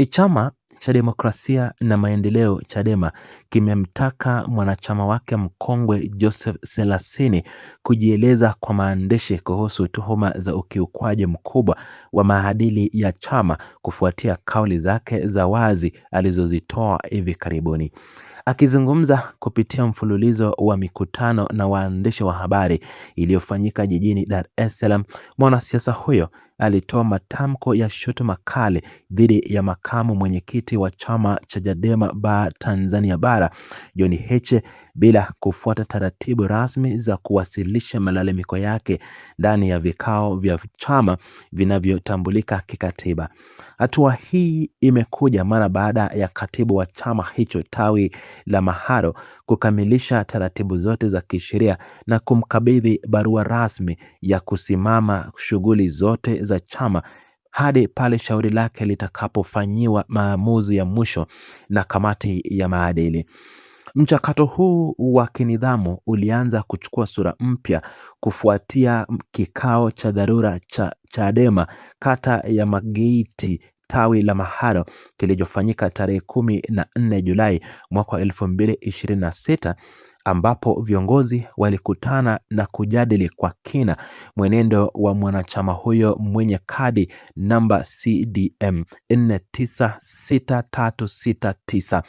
Chama cha Demokrasia na Maendeleo Chadema kimemtaka mwanachama wake mkongwe Joseph Selasini kujieleza kwa maandishi kuhusu tuhuma za ukiukwaji mkubwa wa maadili ya chama kufuatia kauli zake za wazi alizozitoa hivi karibuni. Akizungumza kupitia mfululizo wa mikutano na waandishi wa habari iliyofanyika jijini Dar es Salaam, mwanasiasa huyo alitoa matamko ya shutuma kali dhidi ya makamu mwenyekiti wa chama cha Chadema Tanzania Bara, John Heche, bila kufuata taratibu rasmi za kuwasilisha malalamiko yake ndani ya vikao vya chama vinavyotambulika kikatiba. Hatua hii imekuja mara baada ya katibu wa chama hicho tawi la Maharo kukamilisha taratibu zote za kisheria na kumkabidhi barua rasmi ya kusimama shughuli zote za chama hadi pale shauri lake litakapofanyiwa maamuzi ya mwisho na kamati ya maadili. Mchakato huu wa kinidhamu ulianza kuchukua sura mpya kufuatia kikao cha dharura cha Chadema kata ya Mageti tawi la Maharo kilichofanyika tarehe 14 Julai mwaka 2026, ambapo viongozi walikutana na kujadili kwa kina mwenendo wa mwanachama huyo mwenye kadi namba CDM 496369.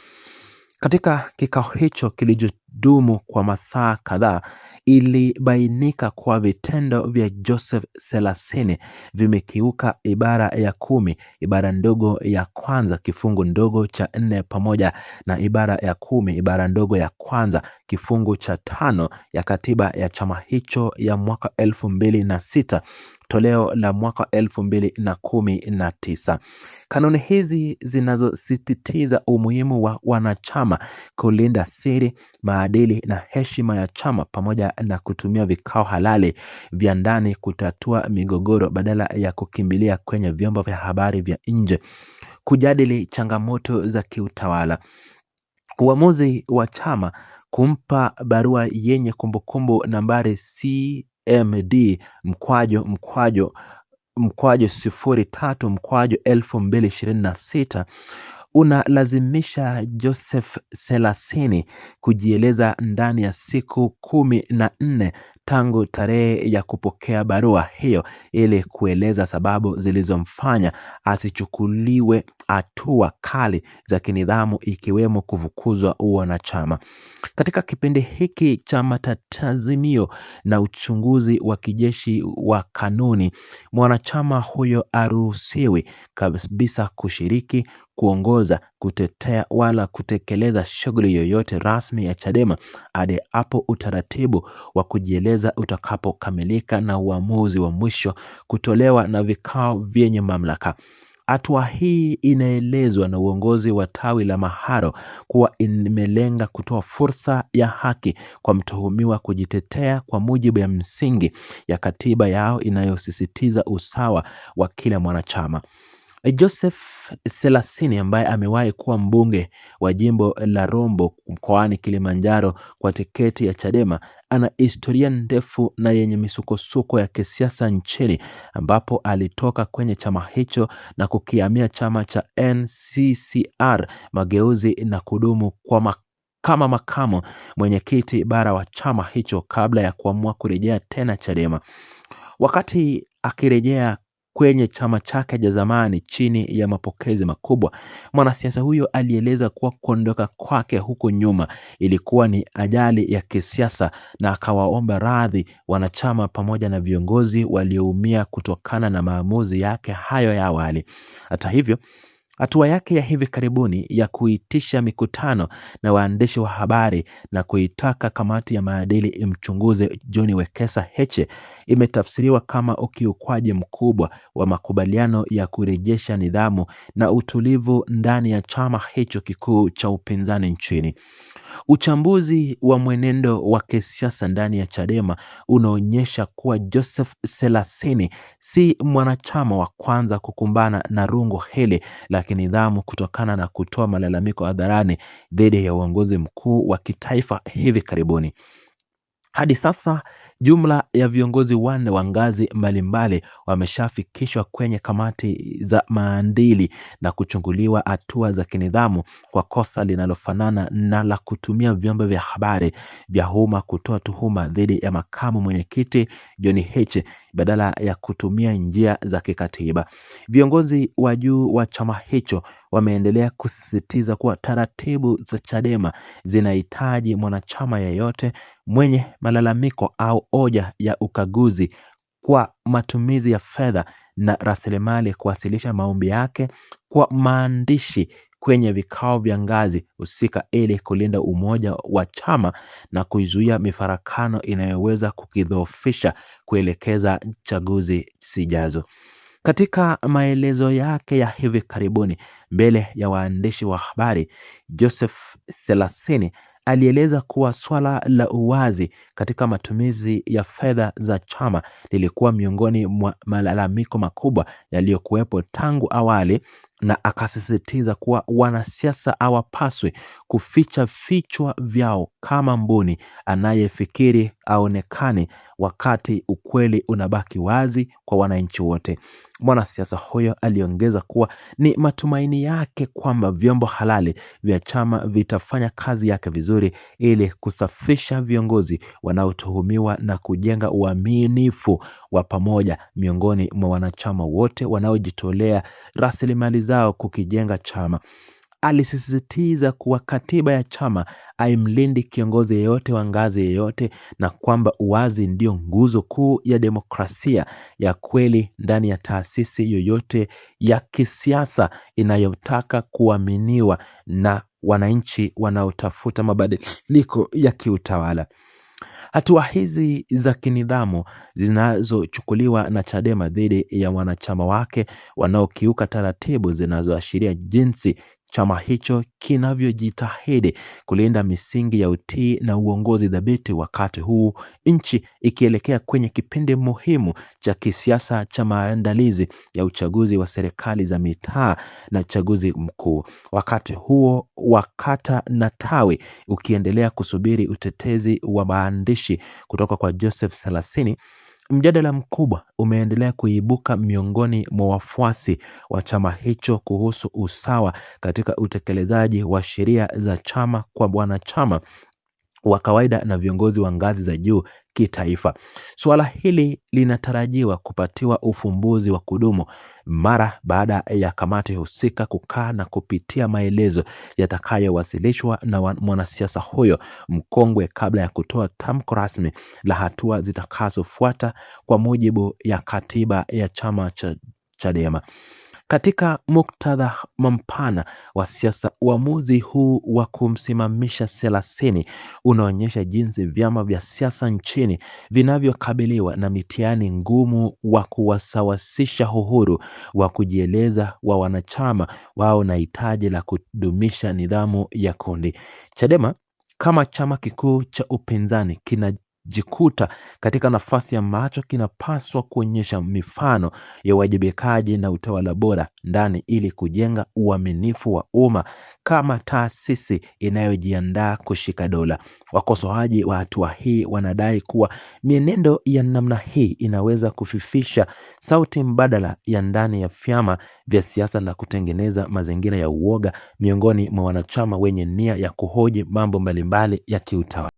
Katika kikao hicho kilichodumu kwa masaa kadhaa, ilibainika kwa vitendo vya Joseph Selasini vimekiuka ibara ya 10, ibara ndogo ya kwanza kifungu ndogo cha 4 pamoja na ibara ya 10, ibara ndogo ya kwanza kifungu cha 5 ya katiba ya chama hicho ya mwaka 2006 toleo la mwaka 2019. Kanuni hizi zinazosisitiza umuhimu wa wanachama kulinda siri, maadili na heshima ya chama pamoja na kutumia vikao halali vya ndani kutatua migogoro badala ya kukimbilia kwenye vyombo vya habari vya nje kujadili changamoto za kiutawala. Uamuzi wa chama kumpa barua yenye kumbukumbu nambari CMD /03/2026 unalazimisha Joseph Selasini kujieleza ndani ya siku 14 tangu tarehe ya kupokea barua hiyo ili kueleza sababu zilizomfanya asichukuliwe hatua kali za kinidhamu ikiwemo kufukuzwa wanachama. Katika kipindi hiki cha matatazimio na uchunguzi wa kijeshi wa kanuni, mwanachama huyo haruhusiwi kabisa kushiriki, kuongoza, kutetea wala kutekeleza shughuli yoyote rasmi ya Chadema hadi hapo utaratibu wa kujieleza utakapokamilika na uamuzi wa mwisho kutolewa na vikao vyenye mamlaka. Hatua hii inaelezwa na uongozi wa tawi la Maharo kuwa imelenga kutoa fursa ya haki kwa mtuhumiwa kujitetea kwa mujibu ya msingi ya katiba yao inayosisitiza usawa wa kila mwanachama. Joseph Selasini ambaye amewahi kuwa mbunge wa jimbo la Rombo mkoani Kilimanjaro kwa tiketi ya Chadema ana historia ndefu na yenye misukosuko ya kisiasa nchini, ambapo alitoka kwenye chama hicho na kukihamia chama cha NCCR Mageuzi na kudumu kama makamu mwenyekiti bara wa chama hicho kabla ya kuamua kurejea tena Chadema. Wakati akirejea kwenye chama chake cha zamani chini ya mapokezi makubwa, mwanasiasa huyo alieleza kuwa kuondoka kwake huko nyuma ilikuwa ni ajali ya kisiasa na akawaomba radhi wanachama pamoja na viongozi walioumia kutokana na maamuzi yake hayo ya awali. Hata hivyo, hatua yake ya hivi karibuni ya kuitisha mikutano na waandishi wa habari na kuitaka kamati ya maadili imchunguze John Wekesa Heche imetafsiriwa kama ukiukwaji mkubwa wa makubaliano ya kurejesha nidhamu na utulivu ndani ya chama hicho kikuu cha upinzani nchini. Uchambuzi wa mwenendo wa kisiasa ndani ya Chadema unaonyesha kuwa Joseph Selasini si mwanachama wa kwanza kukumbana na rungu hili la kinidhamu kutokana na kutoa malalamiko hadharani dhidi ya uongozi mkuu wa kitaifa hivi karibuni. Hadi sasa Jumla ya viongozi 4 wa ngazi mbalimbali wameshafikishwa kwenye kamati za maadili na kuchunguliwa hatua za kinidhamu kwa kosa linalofanana na la kutumia vyombo vya habari vya umma kutoa tuhuma dhidi ya makamu mwenyekiti John Heche badala ya kutumia njia za kikatiba. Viongozi wa juu wa chama hicho wameendelea kusisitiza kuwa taratibu za Chadema zinahitaji mwanachama yeyote mwenye malalamiko au hoja ya ukaguzi kwa matumizi ya fedha na rasilimali kuwasilisha maombi yake kwa maandishi kwenye vikao vya ngazi husika ili kulinda umoja wa chama na kuizuia mifarakano inayoweza kukidhoofisha kuelekeza chaguzi zijazo. Katika maelezo yake ya hivi karibuni mbele ya waandishi wa habari, Joseph Selassie alieleza kuwa swala la uwazi katika matumizi ya fedha za chama lilikuwa miongoni mwa malalamiko makubwa yaliyokuwepo tangu awali, na akasisitiza kuwa wanasiasa hawapaswi kuficha vichwa vyao kama mbuni anayefikiri aonekane, wakati ukweli unabaki wazi kwa wananchi wote. Mwanasiasa huyo aliongeza kuwa ni matumaini yake kwamba vyombo halali vya chama vitafanya kazi yake vizuri ili kusafisha viongozi wanaotuhumiwa na kujenga uaminifu wa pamoja miongoni mwa wanachama wote wanaojitolea rasilimali zao kukijenga chama. Alisisitiza kuwa katiba ya chama haimlindi kiongozi yeyote wa ngazi yeyote na kwamba uwazi ndio nguzo kuu ya demokrasia ya kweli ndani ya taasisi yoyote ya kisiasa inayotaka kuaminiwa na wananchi wanaotafuta mabadiliko ya kiutawala. Hatua hizi za kinidhamu zinazochukuliwa na Chadema dhidi ya wanachama wake wanaokiuka taratibu zinazoashiria jinsi chama hicho kinavyojitahidi kulinda misingi ya utii na uongozi dhabiti, wakati huu nchi ikielekea kwenye kipindi muhimu cha kisiasa cha maandalizi ya uchaguzi wa serikali za mitaa na uchaguzi mkuu. Wakati huo wa kata na tawi ukiendelea kusubiri utetezi wa maandishi kutoka kwa Joseph Selassie, mjadala mkubwa umeendelea kuibuka miongoni mwa wafuasi wa chama hicho kuhusu usawa katika utekelezaji wa sheria za chama kwa wanachama wa kawaida na viongozi wa ngazi za juu kitaifa. Suala hili linatarajiwa kupatiwa ufumbuzi wa kudumu mara baada ya kamati husika kukaa na kupitia maelezo yatakayowasilishwa na mwanasiasa huyo mkongwe kabla ya kutoa tamko rasmi la hatua zitakazofuata kwa mujibu ya katiba ya chama cha Chadema. Katika muktadha mpana wa siasa, uamuzi huu wa kumsimamisha Selassie unaonyesha jinsi vyama vya siasa nchini vinavyokabiliwa na mitihani ngumu wa kuwasawasisha uhuru wa kujieleza wa wanachama wao na hitaji la kudumisha nidhamu ya kundi. Chadema kama chama kikuu cha upinzani kinajikuta katika nafasi ambacho kinapaswa kuonyesha mifano ya uwajibikaji na utawala bora ndani ili kujenga uaminifu wa umma kama taasisi inayojiandaa kushika dola. Wakosoaji wa hatua hii wanadai kuwa mienendo ya namna hii inaweza kufifisha sauti mbadala ya ndani ya vyama vya siasa na kutengeneza mazingira ya uoga miongoni mwa wanachama wenye nia ya kuhoji mambo mbalimbali ya kiutawala.